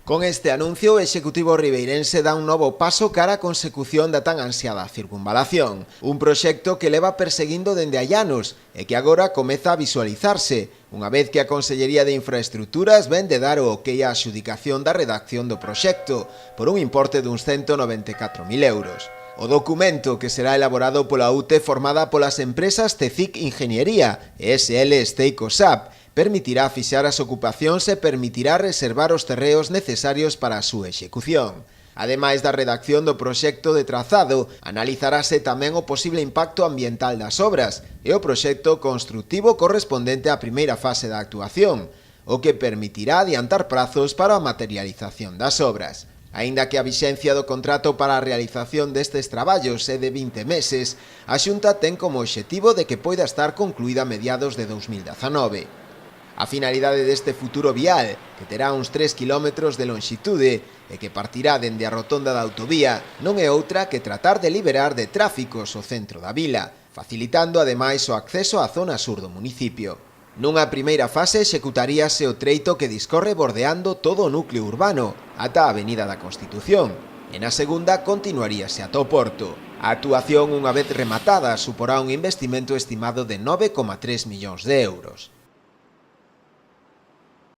Con este anuncio, o executivo ribeirense dá un novo paso cara á consecución da tan ansiada circunvalación. Un proxecto que leva perseguindo dende hai anos e que agora comeza a visualizarse, unha vez que a Consellería de Infraestructuras ven de dar o ok á adxudicación da redacción do proxecto por un importe duns 194.000 euros. O documento, que será elaborado pola UTE formada polas empresas CECIC Ingeniería e SL Steicosap, permitirá fixar as ocupacións e permitirá reservar os terreos necesarios para a súa execución. Ademais da redacción do proxecto de trazado, analizarase tamén o posible impacto ambiental das obras e o proxecto construtivo correspondente á primeira fase da actuación, o que permitirá adiantar prazos para a materialización das obras. Aínda que a vixencia do contrato para a realización destes traballos é de 20 meses, a Xunta ten como obxectivo de que poida estar concluída a mediados de 2019. A finalidade deste futuro vial, que terá uns 3 km de lonxitude e que partirá dende a rotonda da autovía, non é outra que tratar de liberar de tráficos o centro da vila, facilitando ademais o acceso á zona sur do municipio. Nunha primeira fase executaríase o treito que discorre bordeando todo o núcleo urbano, ata a Avenida da Constitución, e na segunda continuaríase ata o Porto. A actuación, unha vez rematada, suporá un investimento estimado de 9,3 millóns de euros.